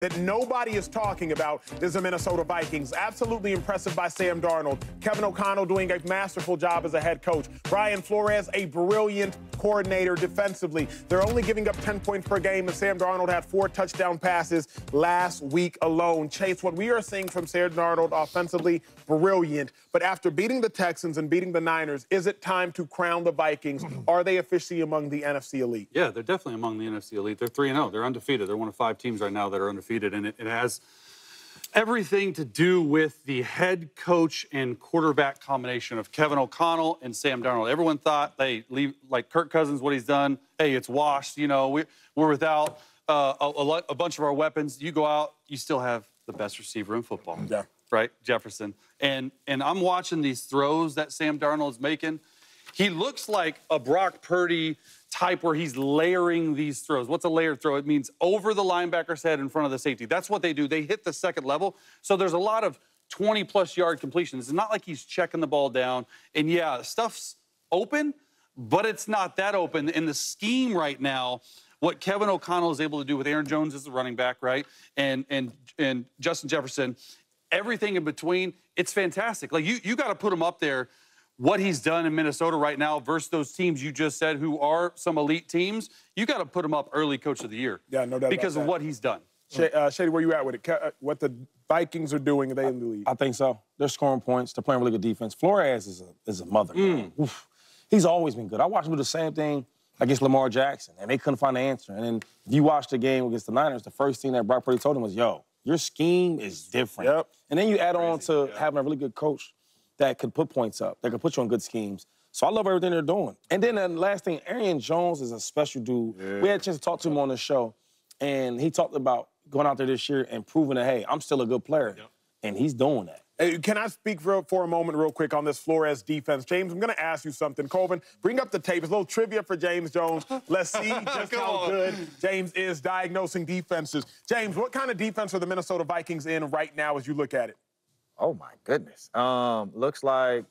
that nobody is talking about is the Minnesota Vikings. Absolutely impressive by Sam Darnold. Kevin O'Connell doing a masterful job as a head coach. Brian Flores, a brilliant coordinator defensively. They're only giving up 10 points per game, and Sam Darnold had 4 touchdown passes last week alone. Chase, what we are seeing from Sam Darnold offensively, brilliant. But after beating the Texans and beating the Niners, is it time to crown the Vikings? Are they officially among the NFC elite? Yeah, they're definitely among the NFC elite. They're 3-0. They're undefeated. They're one of 5 teams right now that are undefeated. And it has everything to do with the head coach and quarterback combination of Kevin O'Connell and Sam Darnold. Everyone thought they leave, like Kirk Cousins, what he's done, hey, it's washed. You know, we're without a bunch of our weapons. You go out, you still have the best receiver in football. Yeah. Right, Jefferson. And I'm watching these throws that Sam Darnold is making. He looks like a Brock Purdy type where he's layering these throws. What's a layered throw? It means over the linebacker's head in front of the safety. That's what they do. They hit the second level. So there's a lot of 20-plus yard completions. It's not like he's checking the ball down. And, yeah, stuff's open, but it's not that open. In the scheme right now, what Kevin O'Connell is able to do with Aaron Jones as the running back, right, and Justin Jefferson, everything in between, it's fantastic. Like, you got to put him up there. What he's done in Minnesota right now versus those teams you just said who are some elite teams, you got to put him up early Coach of the Year. Yeah, no doubt because of what he's done. Shady, where you at with it? What the Vikings are doing, are they in the league? I think so. They're scoring points. They're playing really good defense. Flores is a mother. He's always been good. I watched him do the same thing against Lamar Jackson, and they couldn't find the answer. And then if you watch the game against the Niners, the first thing that Brock Purdy told him was, yo, your scheme is different. Yep. And then you add on to having a really good coach that could put points up, that could put you on good schemes. So I love everything they're doing. And then the last thing, Aaron Jones is a special dude. Yeah. We had a chance to talk to him on the show, and he talked about going out there this year and proving that, hey, I'm still a good player. Yep. And he's doing that. Hey, can I speak for a moment real quick on this Flores defense? James, I'm going to ask you something. Colvin, bring up the tape. It's a little trivia for James Jones. Let's see just how good James is diagnosing defenses. James, what kind of defense are the Minnesota Vikings in right now as you look at it? Oh, my goodness. Looks like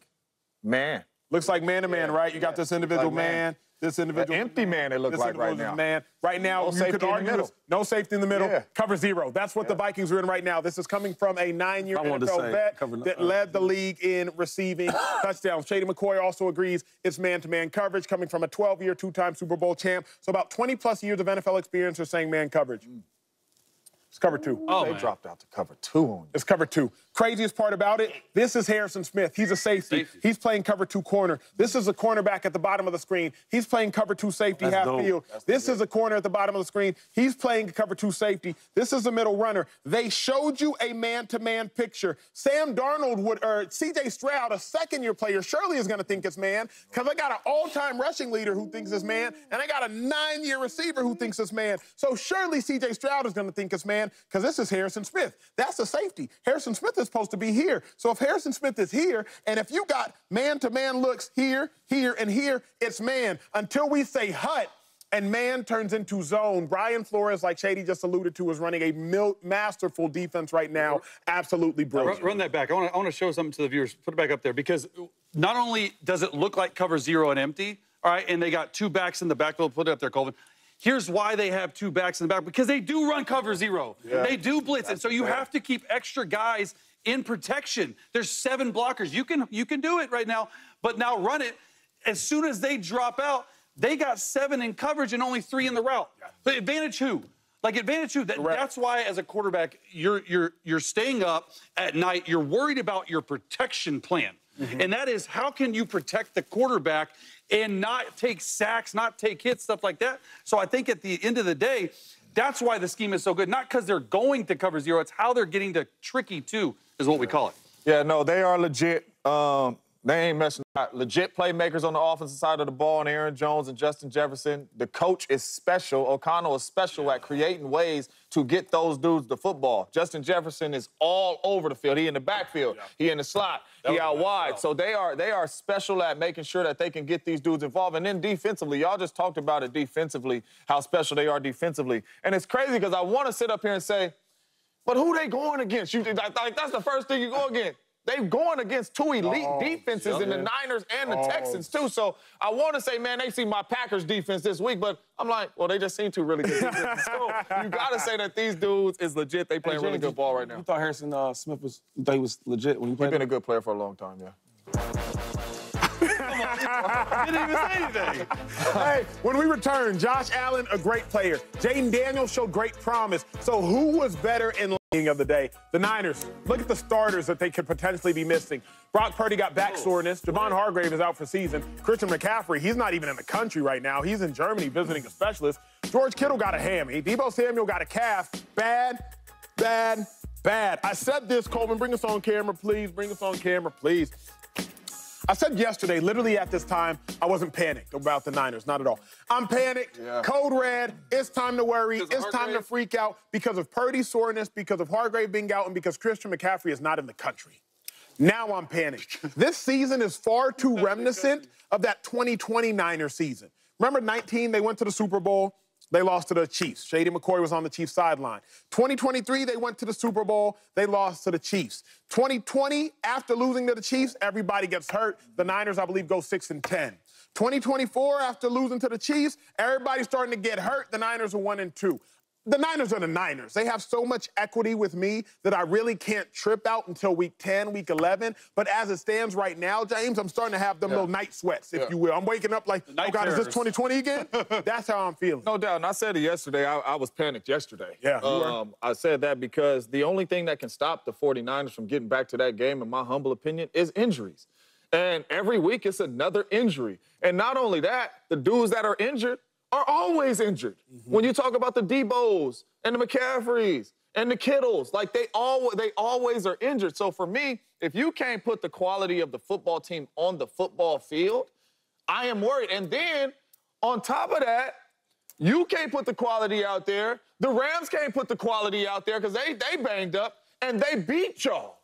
man. Looks like man-to-man, right? You got this individual man. This individual. An empty man, it looks like right now. Man. Right now, no you could argue no safety in the middle. Yeah. Cover 0. That's what the Vikings are in right now. This is coming from a 9-year NFL vet that led the league in receiving touchdowns. Shady McCoy also agrees it's man-to-man coverage, coming from a 12-year, 2-time Super Bowl champ. So about 20-plus years of NFL experience are saying man coverage. It's cover 2. Oh, they dropped out to cover 2 on you. It's cover 2. Craziest part about it, this is Harrison Smith. He's a safety. He's playing cover 2 corner. This is a cornerback at the bottom of the screen. He's playing cover 2 safety, half field. This is a corner at the bottom of the screen. He's playing cover 2 safety. This is a middle runner. They showed you a man-to-man picture. Sam Darnold or C.J. Stroud, a second-year player, surely is going to think it's man, because I got an all-time rushing leader who thinks it's man, and I got a 9-year receiver who thinks it's man. So surely C.J. Stroud is going to think it's man, because this is Harrison Smith. That's a safety. Harrison Smith is supposed to be here. So if Harrison Smith is here, and if you got man-to-man looks here, here, and here, it's man. Until we say hut, and man turns into zone. Brian Flores, like Shady just alluded to, is running a masterful defense right now. Absolutely brilliant. Run that back. I want to show something to the viewers. Put it back up there, because not only does it look like cover 0 and empty, all right, and they got 2 backs in the backfield. Put it up there, Colvin. Here's why they have 2 backs in the back, because they do run cover 0. Yeah. They do blitz, and so you have to keep extra guys in protection. There's 7 blockers. You can do it right now, but now run it. As soon as they drop out, they got 7 in coverage and only 3 in the route. But advantage who? Like, advantage who? That's why, as a quarterback, you're staying up at night. You're worried about your protection plan. And that is, how can you protect the quarterback and not take sacks, not take hits, stuff like that. So I think at the end of the day, that's why the scheme is so good. Not because they're going to cover 0. It's how they're getting to tricky 2 is what we call it. Yeah, no, they are legit. They ain't messing up. Legit playmakers on the offensive side of the ball, and Aaron Jones and Justin Jefferson. The coach is special. O'Connell is special at creating ways to get those dudes the football. Justin Jefferson is all over the field. He in the backfield. He in the slot. He out wide. So they are special at making sure that they can get these dudes involved. And then defensively, y'all just talked about it defensively, how special they are defensively. And it's crazy because I want to sit up here and say, but who they going against? Like, that's the first thing you go against. they've gone against two elite defenses in the Niners and the Texans, too. So I want to say, man, they see my Packers defense this week, but I'm like, well, they just seem to really good defense. So you got to say that these dudes is legit. They playing really good ball right now. You thought Harrison Smith you thought he was legit when he played? He's been a good player for a long time, yeah. Didn't even say anything. Hey, when we return, Josh Allen, a great player. Jaden Daniels showed great promise. So who was better in the of the day? The Niners. Look at the starters that they could potentially be missing. Brock Purdy got back soreness. Javon Hargrave is out for season. Christian McCaffrey, he's not even in the country right now. He's in Germany visiting a specialist. George Kittle got a hammy. Deebo Samuel got a calf. Bad, bad, bad. I said this, Coleman, bring us on camera, please. Bring us on camera, please. I said yesterday, literally at this time, I wasn't panicked about the Niners, not at all. I'm panicked, code red, it's time to worry, it's time to freak out because of Purdy's soreness, because of Hargrave being out, and because Christian McCaffrey is not in the country. Now I'm panicked. This season is far too reminiscent of that 2020 Niners season. Remember 19, they went to the Super Bowl. They lost to the Chiefs. Shady McCoy was on the Chiefs sideline. 2023, they went to the Super Bowl. They lost to the Chiefs. 2020, after losing to the Chiefs, everybody gets hurt. The Niners, I believe, go 6-10. 2024, after losing to the Chiefs, everybody's starting to get hurt. The Niners are 1-2. The Niners are the Niners. They have so much equity with me that I really can't trip out until week 10, week 11. But as it stands right now, James, I'm starting to have them little night sweats, if you will. I'm waking up like, oh, God, is this 2020 again? That's how I'm feeling. No doubt. And I said it yesterday. I was panicked yesterday. Yeah. I said that because the only thing that can stop the 49ers from getting back to that game, in my humble opinion, is injuries. And every week it's another injury. And not only that, the dudes that are injured are always injured. When you talk about the Debos and the McCaffreys and the Kittles, like they always are injured. So for me, if you can't put the quality of the football team on the football field, I am worried. And then on top of that, you can't put the quality out there. The Rams can't put the quality out there because they banged up and they beat y'all.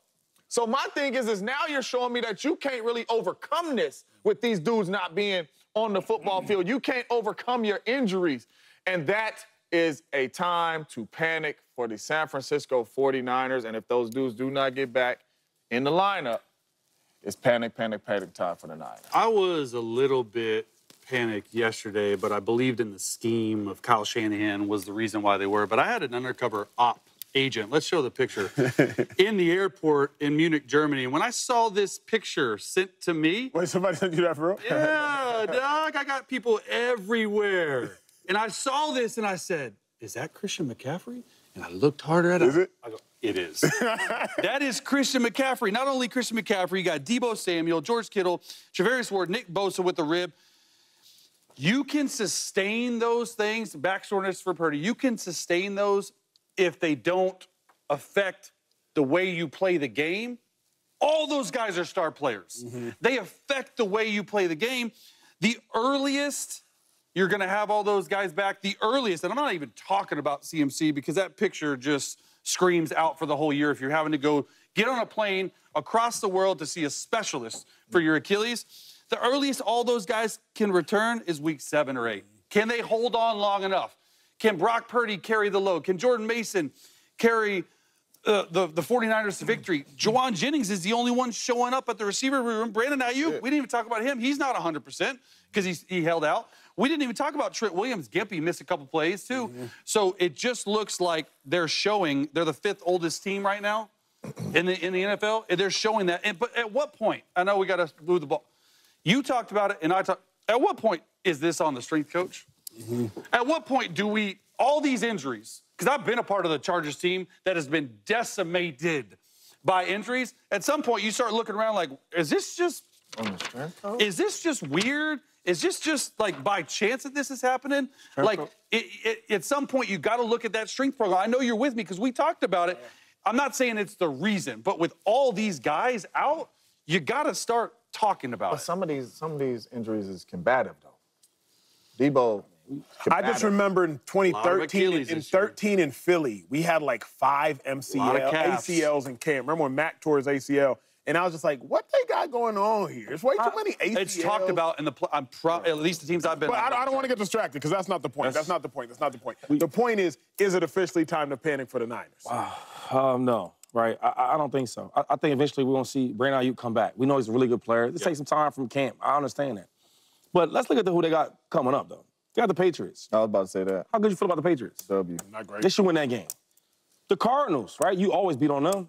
So my thing is now you're showing me that you can't really overcome this with these dudes not being on the football field. You can't overcome your injuries. And that is a time to panic for the San Francisco 49ers. And if those dudes do not get back in the lineup, it's panic, panic, panic time for the Niners. I was a little bit panicked yesterday, but I believed in the scheme of Kyle Shanahan was the reason why they were. But I had an undercover op agent. Let's show the picture. In the airport in Munich, Germany. And when I saw this picture sent to me. Wait, somebody sent you that for real? Yeah, Doc, I got people everywhere. And I saw this and I said, is that Christian McCaffrey? And I looked harder at it. Is it? I go, it is. That is Christian McCaffrey. Not only Christian McCaffrey, you got Deebo Samuel, George Kittle, Travarius Ward, Nick Bosa with the rib. You can sustain those things, back soreness for Purdy. You can sustain those if they don't affect the way you play the game. All those guys are star players. They affect the way you play the game. The earliest you're going to have all those guys back, the earliest, and I'm not even talking about CMC because that picture just screams out for the whole year if you're having to go get on a plane across the world to see a specialist for your Achilles. The earliest all those guys can return is week 7 or 8. Can they hold on long enough? Can Brock Purdy carry the load? Can Jordan Mason carry the 49ers to victory? Juwan Jennings is the only one showing up at the receiver room. Brandon Ayuk, we didn't even talk about him. He's not 100% because he held out. We didn't even talk about Trent Williams. Gimpy missed a couple plays, too. So it just looks like they're showing they're the 5th oldest team right now in the NFL. And they're showing that. But at what point? I know we got to move the ball. You talked about it, and I talked. At what point is this on the strength coach? At what point do we, all these injuries, because I've been a part of the Chargers team that has been decimated by injuries. At some point, you start looking around like, is this just weird? Is this just like by chance that this is happening? Like, at some point, you got to look at that strength program. I know you're with me because we talked about it. I'm not saying it's the reason, but with all these guys out, you got to start talking about it. Some of these injuries is combative, though. Debo. I just remember in 2013 in Philly, we had like 5 ACLs in camp. Remember when Mac tore his ACL? And I was just like, what they got going on here? It's way too many ACLs. It's talked about in the at least the teams I've been on. But I don't want to get distracted because that's not the point. That's not the point. The point is it officially time to panic for the Niners? No. right? I don't think so. I think eventually we're going to see Brandon Ayuk come back. We know he's a really good player. This takes some time from camp. I understand that. But let's look at who they got coming up, though. They got the Patriots. I was about to say that. How good you feel about the Patriots? W. Not great. They should win that game. The Cardinals, right? You always beat on them.